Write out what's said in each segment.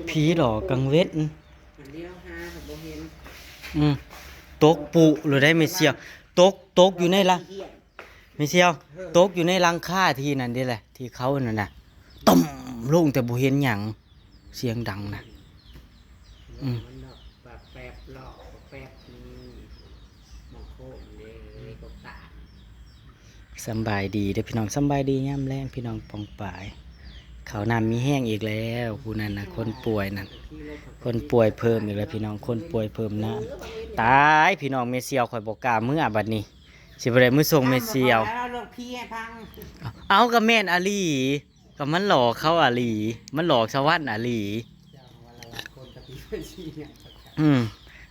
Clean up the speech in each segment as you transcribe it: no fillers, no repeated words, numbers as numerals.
ผีหลอกกังเวทเลี้ยวหาเขาบ่เห็นอืมตกปุหรือได้ไม่เสียวตกอยู่ในลังไม่เสียวตกอยู่ในลังค่าที่นั่นนี่แหละที่เขานั่นน่ะต้มลงแต่บ่เห็นหยังเสียงดังนะมันดอกปากแป๊บหลอกแป๊บนี่หมองโคมเลยกบตาสำบายดีเด้อพี่น้องสำบายดีย่ำแรงพี่น้องปองปายเขาน้ำมีแห้งอีกแล้วผู้นั้นนะคนป่วยนั่นคนป่วยเพิ่มอีกแล้วพี่น้องคนป่วยเพิ่มน้ำตายพี่น้องเมเซียวข่อยบอกกล้ามื้อบัดนี้สิบ่ได้มื้อส่งเมเซียวแล้วเราพี่ให้พังเอากับแม่นอาลีก็มันหลอกเขาอาลีมันหลอกชาวบ้านอาลี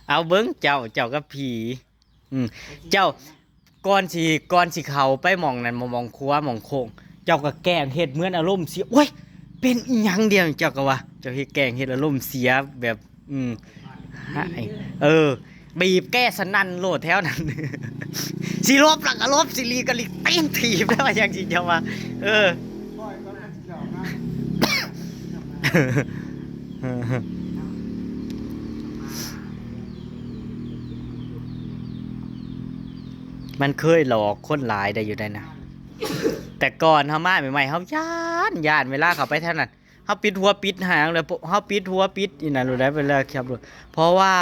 เอาเบิ้งเจ้ากับผีเจ้าก่อนสิเข้าไปหม่องนั้นมองครัวหม่องโคงเจ้าก็แกล้งเฮ็ดเหมือนอารมณ์เสียโอ้ยเป็นอีหยังเดียวเจ้าก็ว่าเจ้าเฮ็ดแกล้งเฮ็ดอารมณ์เสียแบบบีบแก้สนั่นโลดแถวนั้นสิลบหลังก็ลบสิลีก็ลีตีนถีบแล้วอย่างสิเจ้าว่ามันเคยหลอกคนหลายได้อยู่ได้นะแต่ก่อนเฮามาใหม่ๆเฮาย่านเวลาเขาไปแถวนั้นเฮาปิดหัวปิดหางเลยเฮาปิดหัวปิดอีนั่นรู้ได้เวลาขับรถเพราะว่า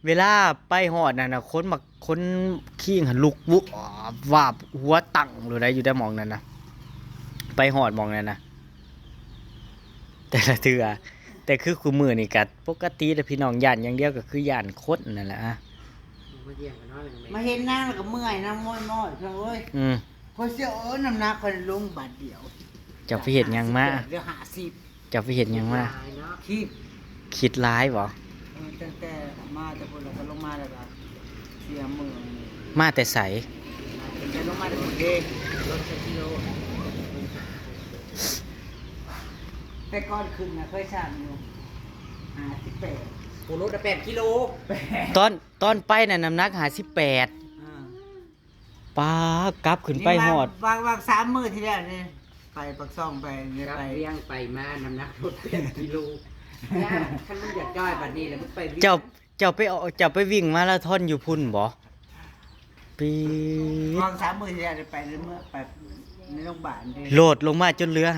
เวลาไปฮอดนั่นน่ะคนขี้หันลุกวุบวาบหัวตั้งรู้ได้อยู่ได้หม่องนั้นน่ะไปฮอดหม่องนั้นน่ะแต่ละเทื่อแต่คือคู่มื้อนี่ก็ปกติแต่พี่น้องย่านอย่างเดียวก็คือย่านคนนั่นแหละมาเห็นหน้าแล้วก็เมื่อยนะม้อยๆเอ้ยพอเสียน้ำหนักคนลงบาทเดียวเจ้าไปเห็นยังมาเดี๋ยว50เจ้าไปเห็นยังมาคิดร้ายบ่ตั้งแต่มาแต่คนเราก็ลงมาแล้วก็เสียมือมาแต่ใสจะลงมาแต่คนเองรถกิโลแต่ก่อนขึ้นนะเคยช่างอยู่58ปูรถ8 กิโลตอนไปน่ะน้ำหนัก58ป้ากลับขึ้นไปฮอดวาง3 มื้อที่แล้วนี่ไปปักซ่องไปไปเลี้ยงไปมาน้ำหนักรถ8 กิโลคันมึงอยากจ้อยบัดนี้แล้วมึงไปเจ้าไปวิ่งมาราธอนอยู่พุ่นบ่ปีวาง3 มื้อที่แล้วไปเมื่อไปในโรงพยาบาลโหลดลงมาจนเหลือ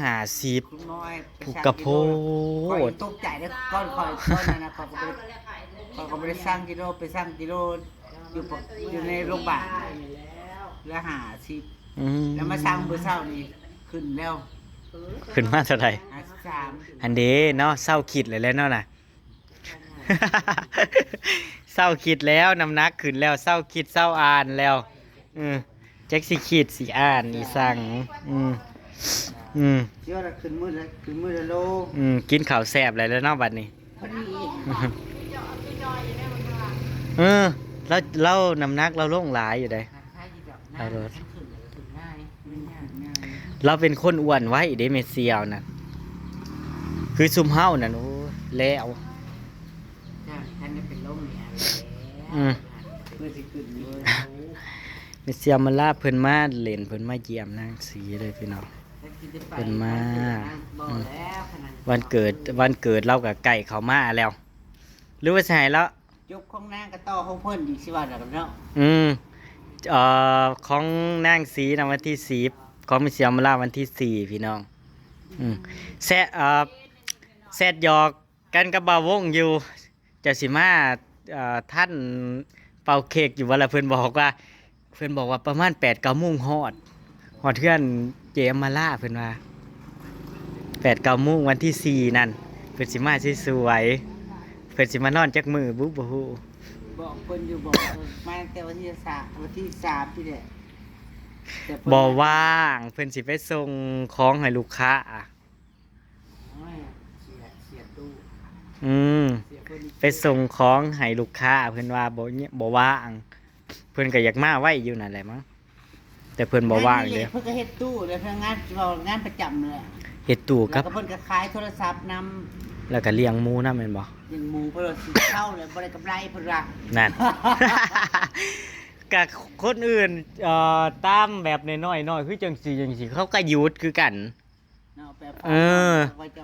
50ผูกกระโพดตกใจเด้อก้อนนั้นนะเขาก็บ่ได้สร้างกิโลไปสร้างกิโลอยู่ในโรงพยาบาลแล้ว50แล้วมาสร้างมื้อเช้านี่ขึ้นแล้วขึ้นมาเท่าไหร่53อันเด้เนาะเศร้าคิดเลยแล้วเนาะน่ะเศร้าคิดแล้วน้ำหนักขึ้นแล้วเศร้าคิดเศร้าอ่านแล้วแจ็คสิคิดสิอ่านอีสั่งเชื่อละขึ้นมื้อละโลกินข้าวแซ่บแล้วเนาะบัดนี้แล้วน้ำหนักเราลงหลายอยู่ได้เราเป็นคนอ้วนไว้เด้เมเซียวน่ะคือซุมเฮาน่ะโอ้แล้วท่านเป็นลมเนี่ยเมเซียวมาลาเพิ่นมาเล่นเพิ่นมาเยี่ยมนางสีเลยพี่น้องเพิ่นมาวันเกิดเราก็ใกล้เข้ามาแล้วหรือว่าสิให้แล้วยกของนางก็ต่อของเพิ่นอีกสิว่าแล้วเนาะของนางสีนะวันที่10ของเมเซียวมาลาวันที่4พี่น้องแซดหยอกกันกับบ่าววงอยู่จะสิมาท่านเป่าเค้กอยู่ว่าละเพิ่นบอกว่าประมาณ 8-9 โมงฮอดเทื่อนเจมมาล่าเพิ่นว่า 8-9 โมงวันที่4นั่นเพิ่นสิมาสวยๆเพิ่นสิมานอนจักมื้อบ่ฮู้บอกเพิ่นอยู่บอกมาแต่วันที่3พี่แหละบ่ว่างเพิ่นสิไปส่งของให้ลูกค้าไปส่งของให้ลูกค้าเพิ่นว่าบ่ว่างเพิ่นก็อยากมาไว้อยู่นั่นแหละมั้งแต่เพิ่นบ่ว่างเด้เพิ่นก็เฮ็ดตู้แล้วงานประจำเลยเฮ็ดตู้กับเพิ่นก็ขายโทรศัพท์นำแล้วก็เลี้ยงหมูนำแม่นบ่เลี้ยงหมูเพิ่นสิเข้าเลยบ่ได้กำไรเพิ่นว่านั่นกับคนอื่นตามแบบน้อยๆคือจังซี่เขาก็หยุดคือกัน เนาะแบบ เออ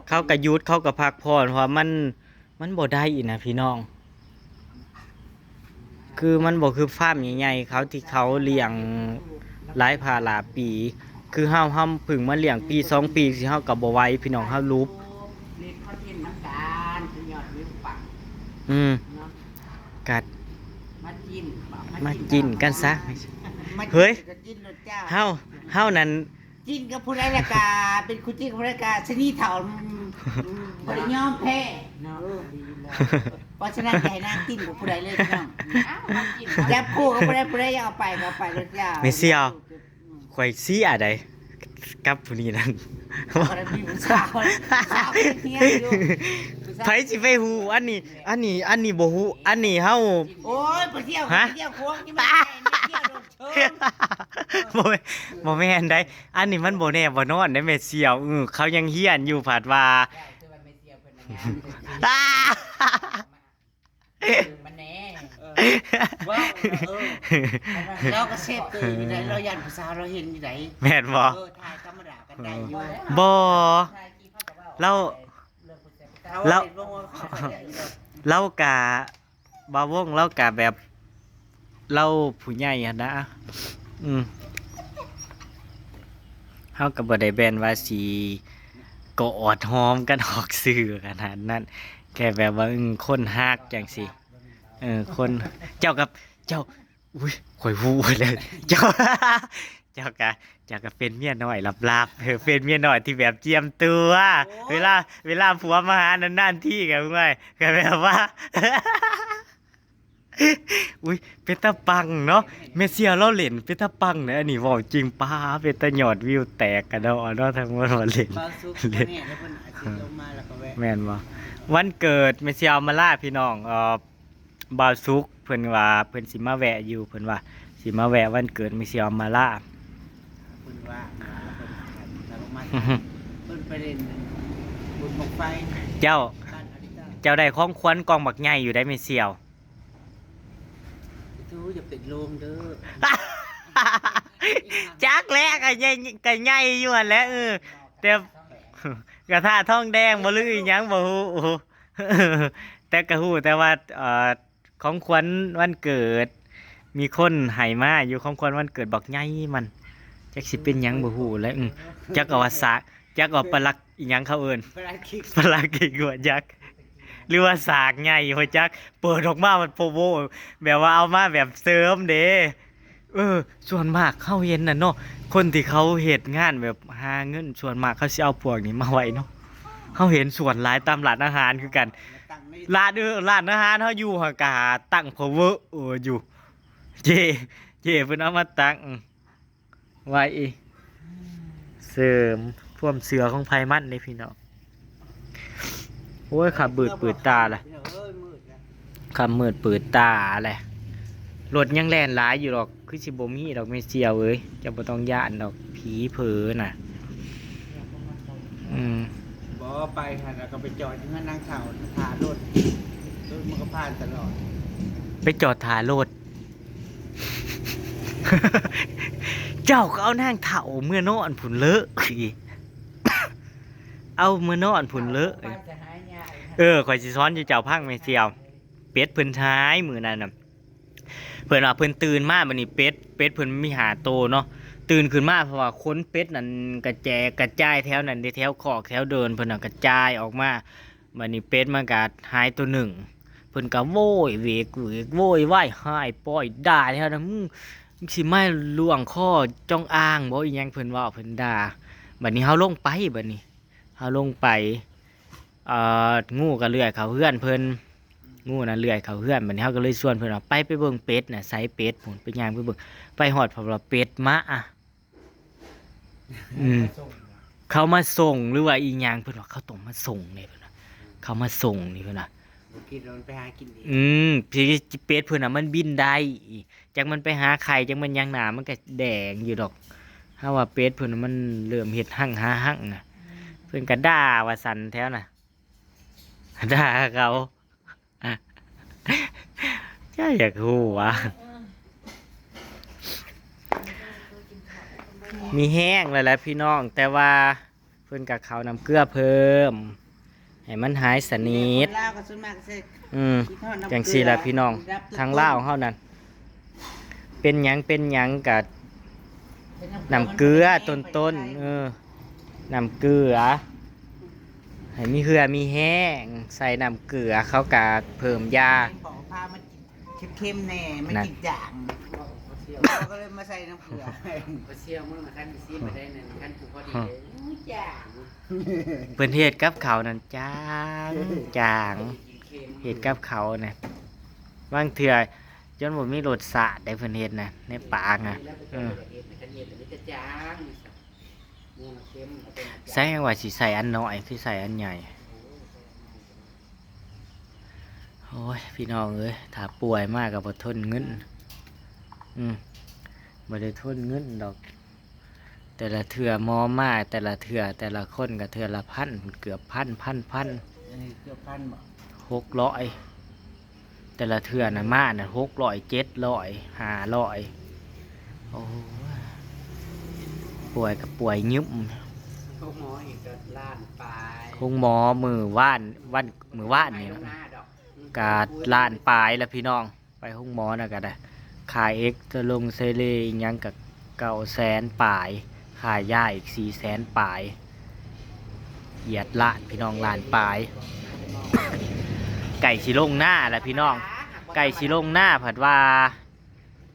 เขาก็หยุดเขาก็พักผ่อนเพราะว่ามันบ่ได้อีกนะพี่น้อง คือมันบ่คือฟาร์มใหญ่ๆเขาที่เขาเลี้ยงหลายพาหลายปี คือเฮาเพิ่งมาเลี้ยงปี2ปีสิเฮาก็บ่ไหวพี่น้องเฮารูป เล่นคอนเทนต์น้ำกันคือยอดวิวปัง เนาะ กัด มากิน มากินกันซะ มากิน เฮ้ย ก็กินรสจ้า เฮานั้น กินกับผู้ใดละกาเป็นคู่จิ้นกับผู้ใดละกาชนีเถ่าบ่ได้ยอมแพ้เนาะเพราะฉะนั้นอย่าให้นางกินกับผู้ใดเลยพี่น้องจับคู่กับผู้ใดอยากเอาไปก็เอาไปรสจ้า ไม่เสียว ข่อยสิอะไรกับผู้นี้นั่น คนนั้นมีผู้สาวเฮียอยู่ผู้สาว ไผสิไปฮู้อันนี้บ่ฮู้อันนี้เฮา โอ้ยไปเที่ยว ฮะ ไปเที่ยวโค้งที่บ้านไปเที่ยวโดนเชิญ บ่แม่นได้ อันนี้มันบ่แน่บ่นอนได้แม่เสี่ยวเขายังเฮียนอยู่ผาดว่า อ้า มันแน่ว่าเราก็เซฟตัวเองอยู่ไหนเรายันผู้สาวเราเห็นอยู่ไหน แม่นบ่ ถ่ายธรรมดากันได้อยู่ บ่เรา เรา เรากะบ่าวงเรากะแบบเราผู้ใหญ่อะนะเฮาก็บ่ได้แบนว่าสิกอดหอมกันออกสื่อขนาดนั้นแค่แบบว่าคนฮักจังซี่คนเจ้ากับเจ้าอุ้ยข่อยฮู้เลยเจ้า เจ้าก็เป็นเมียน้อยลับๆเป็นเมียน้อยที่แบบเจียมตัว เวลาผัวมาหานานๆที่กันไงก็แบบว่า อุ้ยเป็นตาปังเนาะเมเซียเราเล่นเป็นตาปังเนอะอันนี้บอกจริงป้าเป็นตาหยอดวิวแตกกันเนาะทั้งหมดว่าเล่น บางซุกเนี่ยแล้วเพิ่นอาจสิลงมาแล้วก็แวะ แม่นบ่วันเกิดเมเซียเอามาล่าพี่น้องบาวซุกเพิ่นว่าเพิ่นสิมาแวะอยู่เพิ่นว่าสิมาแวะวันเกิดเมเซียเอามาล่า เพิ่นว่าเพิ่นลงมาเพิ่นไปเล่นบุญบั้งไฟ เจ้า บ้านอาริตา เจ้าได้ของขวัญกองบักใหญ่อยู่ได้เมเซียว ทูอย่าเป็นโรงเด้อ จักแลกไอ้ใหญ่ก็ใหญ่อยู่หั่นแหละแต่ กระทะทองแดงบ่ลืออีหยังบ่ฮู้ แต่ก็ฮู้แต่ว่าของขวัญวันเกิด มีคนให้มาอยู่ของขวัญวันเกิดบักใหญ่มันจักสิเป็นหยังบ่ฮู้แหล้วจักเอาว่าสากจักเอาปลักอีหยังเขาเอิ้น เวลาคิด ปลักอีกว่าจักหรือว่าสากใหญ่ว่าจักเปิดออกมามันโปโวแบบว่าเอามาแบบเสริมเด้ส่วนมากเขาเห็นน่ะเนาะคนที่เขาเฮ็ดงานแบบหาเงินส่วนมากเขาสิเอาพวกนี้มาไว้เนาะเขาเห็นส่วนหลายตามร้านอาหารคือกัน ตั้งไม่ ร้านอาหารเฮาอยู่หากาตั้ง power อยู่เย่เพิ่นเอามาตั้งไว้เสริมพ่วมเสือของไผมันเด้พี่น้องโอ้ยขับเปิดตาล่ะ เอ้ยมืดแล้ว ขับมืดเปิดตาแหละรถยังแล่นหลายอยู่หรอกคือสิบ่มีดอกเมเซียวเอ้ยจะบ่ต้องย่านดอกผีเผลอน่ะบ่ไปค่ะแล้วก็ไปจอดที่นั่นนั่งเข่าพารถมันก็ผ่านตลอด ไปจอดถ่ายรถ เจ้าก็เอานางเถ่าเมื่อนอนผุนเลอะ เอาเมื่อนอนผุนเลอะข่อยสิซ้อนอยู่เจ้าพังไม่เสียวเป็ดเพิ่นท้ายมื้อนั้นน่ะเพิ่นว่าเพิ่นตื่นมาบัดนี้เป็ดเพิ่นมีหาโตเนาะตื่นขึ้นมาเพราะว่าขนเป็ดนั่นกระจายแถวนั้นได้แถวคอกแถวเดินเพิ่นน่ะกระจายออกมาบัดนี้เป็ดมันก็หายตัวหนึ่งเพิ่นก็โวยเวกโวยวายหายปล่อยด่าแถวนั้นมึงสิมาล่วงคอจ้องอ้างบ่อีหยังเพิ่นว่าเพิ่นด่าบัดนี้เฮาลงไปบัดนี้เฮาลงไปงูก็เลื้อยเข้าเฮือนเพิ่นงูน่ะเลื้อยเข้าเฮือนบัดนี้เฮาก็เลยชวนเพิ่นว่าไปเบิ่งเป็ดน่ะไสเป็ดพุ่นไปย่างไปเบิ่งไปฮอดเพราะว่าเป็ดมาเขามาส่งหรือว่าอีหยังเพิ่นว่าเขาต้องมาส่งนี่เพิ่นว่าเขามาส่งนี่เพิ่นว่า กินแล้วมันไปหากินเอง พี่เป็ดเพิ่นน่ะมันบินได้จักมันไปหาไข่จักมันยังหนามันก็แดงอยู่ดอกถ้าว่าเป็ดเพิ่นน่ะมันเริ่มเฮ็ดหั่งหาหั่งน่ะเพิ่นก็ด่าว่าสั่นแถวน่ะด่าเขาจ้าอยากฮู้ว่ามีแห้งแล้วแหละพี่น้องแต่ว่าเพิ่น พิ่นกับเขาวนำเกลือเพิ่มให้มันหายสนิท ลาวก็ส่วนมากสิ จังซี่ล่ะพี่น้องทางลาวเฮานั่นเป็นหยังกับน้ำเกลือต้นน้ำเกลือให้มีเหือมีแห้งใส่น้ำเกลือเขากะเพิ่มยา ของพามันเข้มๆแน่มันจิตจางก็เลยมาใส่น้ำเกลือ เชี่ยวมึงมาขั้นซีมาได้นั่นขั้นผูกพอดีเลยจ้า เพิ่นเฮ็ดกับเขาวนั่นจางเฮ็ดกับเขาวน่ะบางเทื่อจนบ่มีรสชาติได้เพิ่นเฮ็ดน่ะในปากน่ะใส่ว่าสิใส่อันน้อยคือใส่อันใหญ่โอ้ยพี่น้องเอ้ยถ้าป่วยมากก็บ่ทนเงินบ่ได้ทนเงินดอกแต่ละเทื่อหมอมาแต่ละเทื่อแต่ละคนก็เทื่อละพันเกือบพัน เกือบพันบ่ 600แต่ละเทื่อน่ะมาน่ะ600 700 500โอ้ยป่วยก็ป่วยยึบ เขาหมออีกก็ล้านปลาย คงหมอมือว่านนี่กาดล้านปลายแล้วพี่น้องไปห้องหมอน่ะก็ได้ขายเอ็กซ์ลงเซเลอีกยังกับ900,000ปลายขายยาอีก400,000ปลายเหยียดล้านพี่น้องล้านปลาย ไก่ชิลงหน้าแหละพี่น้องไก่ชิลงหน้าผัดว่า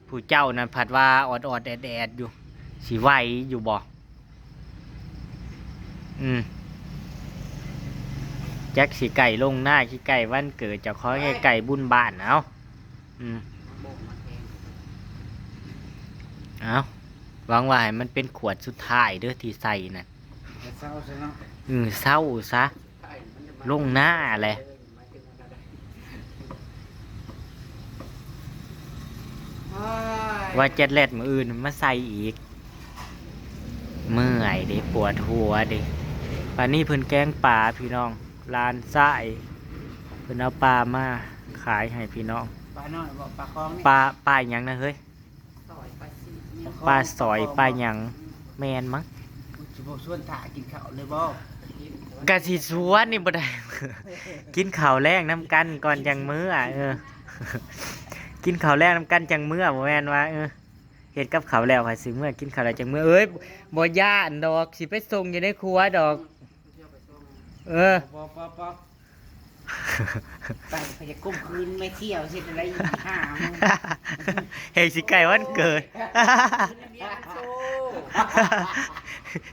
ผู้เจ้านั่นผัดว่าออดแดดอยู่สีไหวอยู่บ่แจ็คสีไก่ลงหน้าขี้ไก่วันเกิดจะขอให้ไก่บุญบ้านเอาหวังว่าให้มันเป็นขวดสุดท้ายเด้อที่ใส่น่ะเศร้าซะลงหน้าแหละว่าเจ็ดเล็ดมืออื่นมาใส่อีกเมื่อยเด้ปวดหัวเด้ป่านนี้เพิ่นแกงปลาพี่น้องลานไส้เพิ่นเอาปลามาขายให้พี่น้อง ปลาน้อยบ่ปลาคลองนี่ ปลาหยังนะเฮ้ยปลาสอยปลาหยังแมนมั้ง สิบ่ชวนถ่ากินข้าวเลยบ่ กะสิสวนนี่บ่ได้ กินข้าวแรงน้ำกันก่อนจังมื้อกินข้าวแรงน้ำกันจังมื้อบ่แม่นว่าเฮ็ดกับข้าวแล้วค่อยสิมื้อกินข้าวแล้วจังมื้อบ่ย่านดอกสิไปส่งอยู่ในครัวดอกปอไปจะก้มคืนไม่เที่ยวเฮ็ดอะไรอีกห้ามึง เฮ้ยสิไก่วันเกิด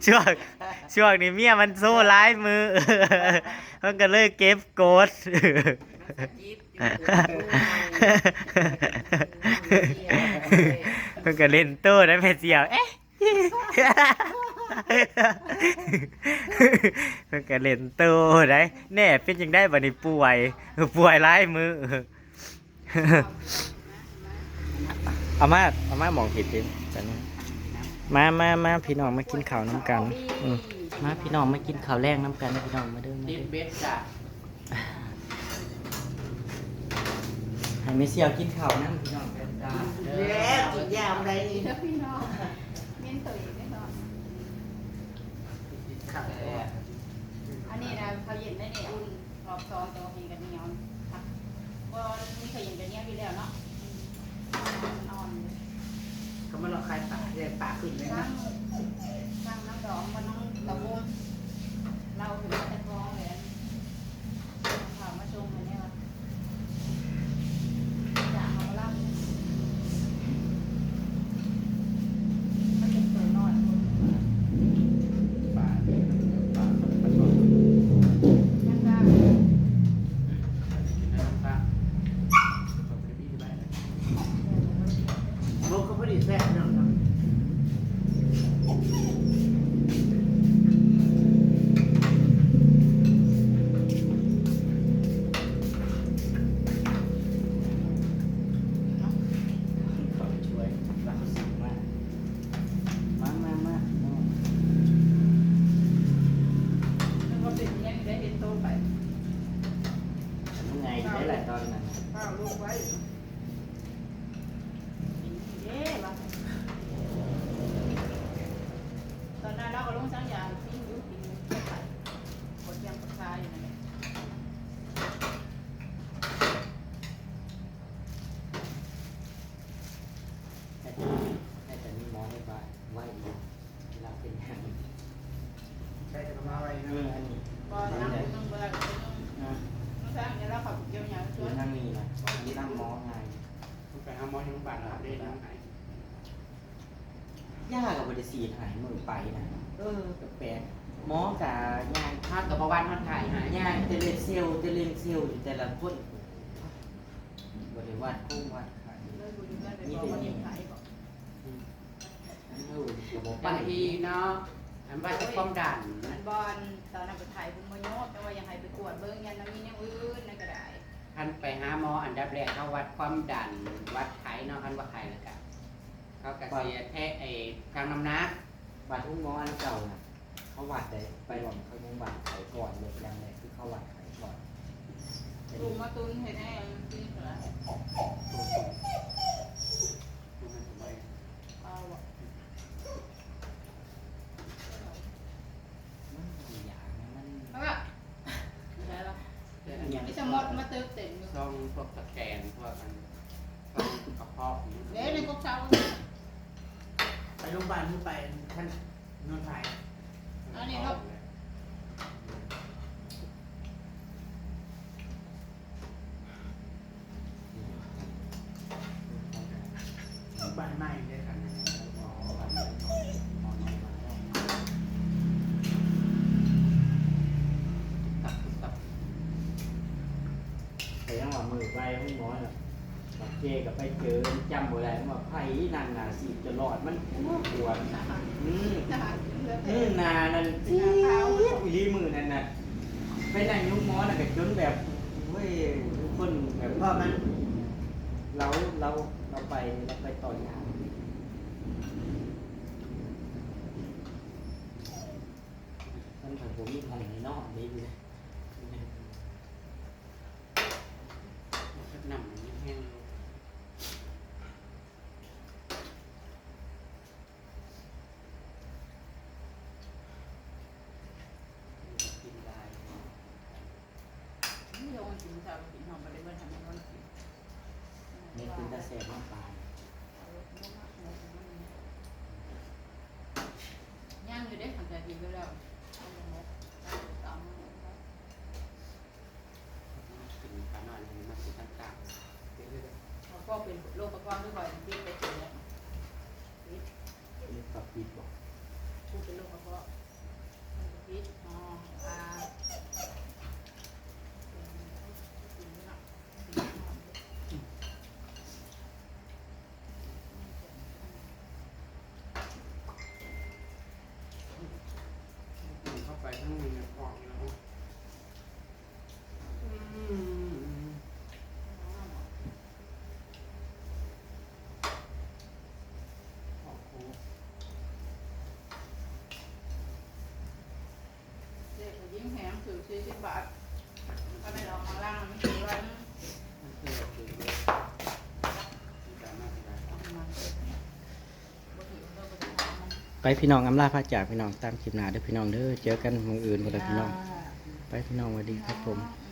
ช่วงนี้เมียมันโซ่ร้ายมือ มันก็เลยเก็บโกด มันก็เล่นโต้ได้แม่เสียวมันก็เล่นโต้ได้แน่เป็นจังได้บัดนี้ป่วยร้ายมือ เอามาหมองผิดดิจันมาพี่น้องมากินข้าวน้ำกันมาพี่น้องมากินข้าวแรงน้ำกันพี่น้องมาเด้อ ดินเบสจ้ะ ให้ไม่เสียวกินข้าวน้ำพี่น้องกันจ้า แล้วกินยามไรนี่ พี่น้องเมียนตุ๋ยไม่นอน ข้าว อันนี้นะเขาเย็นได้เนี่ยอุ่นรอบซ้อนตัวมีกันเหนียวครับว่ามีเขาเย็นกันเหนียวอยู่แล้วเนาะนอน เขามาลองคายปลาเรียกปลาขึ้นเลย สร้า นะ งสร้างน้ำดองมันน้องตะบุมเราถึงจะฟ้องเลยข่าวมาชมมันเนี่ยอยากมาล่ำมันเป็นตัวน้อยคน ปลาปลา ยังได้ โมก็พอดีแซ่บเนาะ ช่วยรักษามา แล้วก็เป็นยังได้เห็นโตไป ไงได้แหละตอนนั้น ข้าวลูกไว้เย้มาตอนนั้นเราก็ลงสังยาที่อยู่กิน อที่โรงพยาบาลเราได้แล้วหาย ย่ากับบริสีหายมือไปนะกับแปลกหมอกับยาย ทอดกับประวันทอดไข่หาย ยายเตเลนเซลอยู่แต่ละคนบริวารคุ้มวัดขาย เลยบุญเงินไปบอกว่าเห็นไผบอก บางทีเนาะอันว่าจะความดัน อันบอลตอนนั้นไปถ่ายคุณโมโยแต่ว่ายังให้ไปกวดเบิ้งยันน้ำมีแนวอื่นนั่นก็ได้ ท่านไปหาหมออันดับแรกเขาวัดความดันวัดไข้เนาะคันว่าไข้แล้วกันเขากระเสียแท้ไอ้ทางน้ำหนัก บัตรหุ้งหมออันเก่าน่ะเขาวัดได้ไปหลอนเขายังวัดไข่ก่อนเลยยังไงคือเขาวัดไข่ก่อน ลุงมาตุนเห็นแน่กินเหรอเอาบอก มันอย่างนั้นมัน เอาแบบได้ละไม่สมดมาตึกเต็มอยู่ ซองพวกสแกนพวกกันซองกระเพาะ เดี๋ยวในกบเช้า ไปโรงพยาบาลที่ไปท่านนนทไทย อันนี้ครับ บ้านใหม่เลยค่ะ ตับตับ แต่ยังว่ามือไปหุ้งหมอน่ะบักเจกับไปเจอจำบ่ได้ว่าไผ่นั่นน่ะสีจะรอดมันปวดนานั่นจี๊ดอีหลีมือนั่นน่ะไปนั่งยุ้งหมอน่ะก็จนแบบเว้ยทุกคนแบบ เพราะมัน เราไปต่อยางมันผัดผมมีของในนอกนี่เลย หนังแห้งกินได้ นี่โยนกินชาวกินหอมไปเลยเมื่อทำให้ร้อนกิน นี่คือตาแสบน้ำปลา ย่างอยู่ได้ขันใจดีก็แล้วตาม กินข้าวหน่อยมันมากินต่าง เขาก็เป็นโรคประกอบด้วยก่อนที่ไปถึงแล้ว นี่ปลาปีกบอก ผู้เป็นโรคกระเพาะพิษอ๋อๆเข้าไปทั้งมือออกแล้วออกโค้ เด็กยิ้มแหงถือ40 บาทถ้าไม่ลองมาล่างมันถือว่า มันคือคือแต่มากเลย มันบ่ถือเลิกไปทำมัน ไปพี่น้องอำลาพระจากพี่น้องตามคลิปหน้าเด้อพี่น้องเด้อเจอกันมื้ออื่นบ่ได้พี่น้องไปพี่น้องสวัสดีครับผม อ